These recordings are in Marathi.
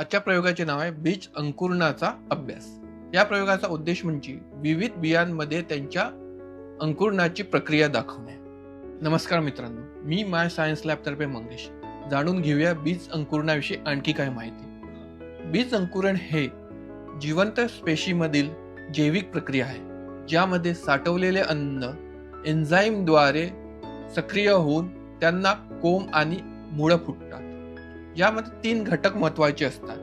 आजच्या प्रयोगाचे नाव आहे बीज अंकुरणाचा अभ्यास. या प्रयोगाचा उद्देश म्हणजे विविध बियांमध्ये त्यांच्या अंकुरणाची प्रक्रिया दाखवणे. नमस्कार मित्रांनो, मी माय सायन्स लॅब तर्फे मंगेश. जाणून घेऊया बीज अंकुरणाविषयी आणखी काय माहिती. बीज अंकुरण हे जिवंत पेशीमधील जैविक प्रक्रिया आहे, ज्यामध्ये साठवलेले अन्न एन्झाईमद्वारे सक्रिय होऊन त्यांना कोंब आणि मुळं फुटतात. यामध्ये 3 घटक महत्वाचे असतात.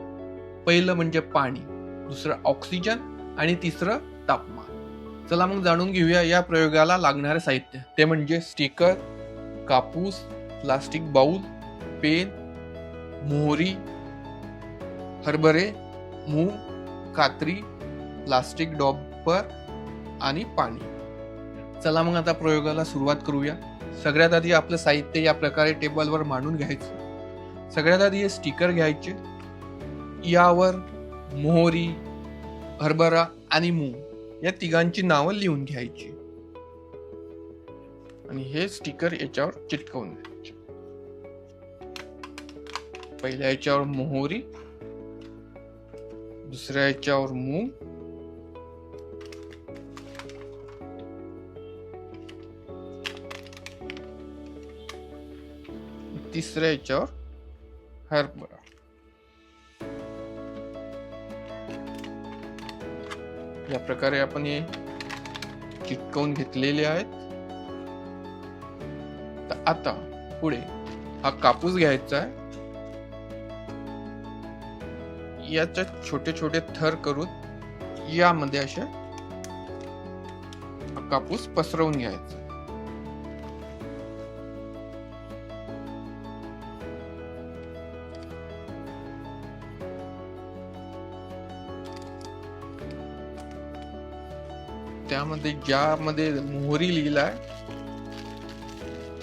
पहिलं म्हणजे पाणी, दुसरं ऑक्सिजन आणि तिसरं तापमान. चला मग जाणून घेऊया या प्रयोगाला लागणारे साहित्य. ते म्हणजे स्टिकर, कापूस, प्लास्टिक बाउल, पेन, मोहरी, हरभरे, मूग, कात्री, प्लास्टिक डॉपर आणि पाणी. चला मग आता प्रयोगाला सुरुवात करूया. सगळ्यात आधी आपलं साहित्य या प्रकारे टेबलवर मांडून घ्यायचं. सगळ्यात आधी हे स्टिकर घ्यायचे, यावर मोहरी, हरभरा आणि मूग या तिघांची नावं लिहून घ्यायची आणि हे स्टिकर याच्यावर चिटकवून द्यायचे. पहिल्या याच्यावर मोहरी, दुसऱ्या याच्यावर मूग, तिसऱ्या याच्यावर हरभरा. या प्रकारे आपण हे चिटकवून घेतलेले आहेत. तर आता पुढे हा कापूस घ्यायचा आहे. याचे छोटे छोटे थर करून यामध्ये असे हा कापूस पसरवून घ्यायचा. त्यामध्ये ज्यामध्ये मोहरी लिहिलाय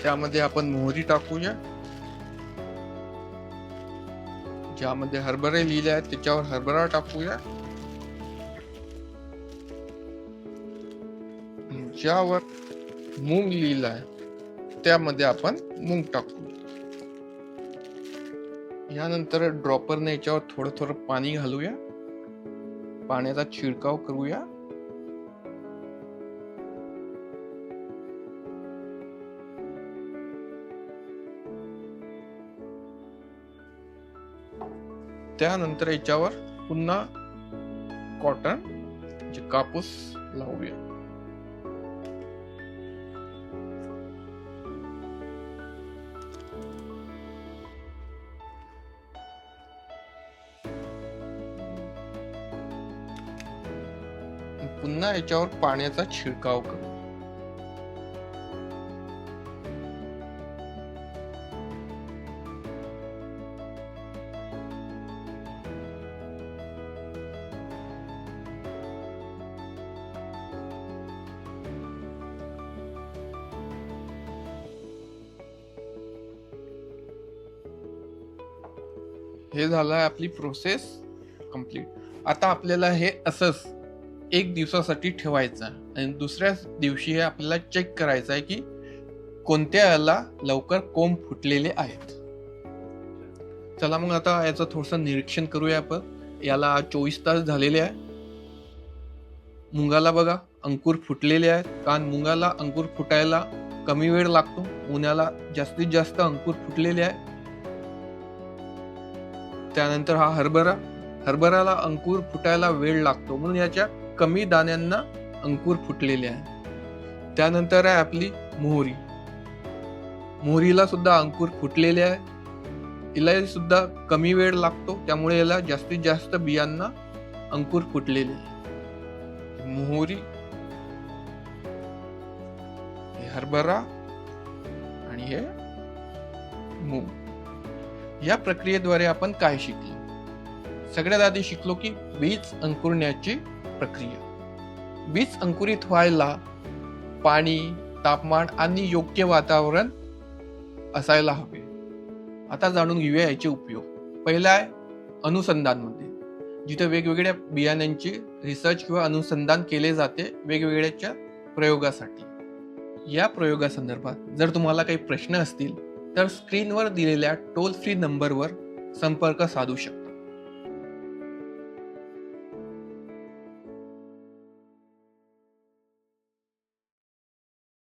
त्यामध्ये आपण मोहरी टाकूया. ज्यामध्ये हरभरे लिहिले आहेत त्याच्यावर हरभरा टाकूया. ज्यावर मूग लिहिलाय त्यामध्ये आपण मूग टाकूया. यानंतर ड्रॉपरने याच्यावर थोडं थोडं पाणी घालूया. पाण्याचा छिडकाव करूया. त्यानंतर याच्यावर पुन्हा कॉटन म्हणजे कापूस लावूया. पुन्हा याच्यावर पाण्याचा छिडकाव करू. हे झालं आपली प्रोसेस कंप्लीट. आता आपल्याला हे असंच 1 दिवसासाठी ठेवायचं आणि दुसऱ्या दिवशी हे आपल्याला चेक करायचं आहे की कोणत्या याला लवकर कोंब फुटलेले आहेत. चला मग आता याचं थोडंसं निरीक्षण करूया आपण. याला 24 तास झालेले आहे. मुंगाला बघा अंकुर फुटलेले आहेत, कारण मुंगाला अंकुर फुटायला कमी वेळ लागतो. उन्हाळ्याला जास्तीत जास्त अंकुर फुटलेले आहे. त्यानंतर हा हरभऱ्याला अंकुर फुटायला वेळ लागतो, म्हणून याच्या कमी दाण्यांना अंकुर फुटलेले आहे. त्यानंतर आहे आपली मोहरीला सुद्धा अंकुर फुटलेले आहे. हिला सुद्धा कमी वेळ लागतो, त्यामुळे याला जास्तीत जास्त बियांना अंकुर फुटलेले आहे. मोहरी, हरभरा आणि हे मूग. या प्रक्रियेद्वारे आपण काय शिकलो? सगळ्यात आधी शिकलो की बीज अंकुरण्याची प्रक्रिया. बीज अंकुरित व्हायला पाणी, तापमान आणि योग्य वातावरण असायला हवे. आता जाणून घेऊया याचे उपयोग. पहिला आहे अनुसंधानमध्ये, जिथे वेगवेगळ्या बियाण्यांची रिसर्च किंवा अनुसंधान केले जाते वेगवेगळ्या प्रयोगासाठी. या प्रयोगासंदर्भात जर तुम्हाला काही प्रश्न असतील तर स्क्रीनवर दिलेल्या टोल फ्री नंबरवर संपर्क साधू शकता.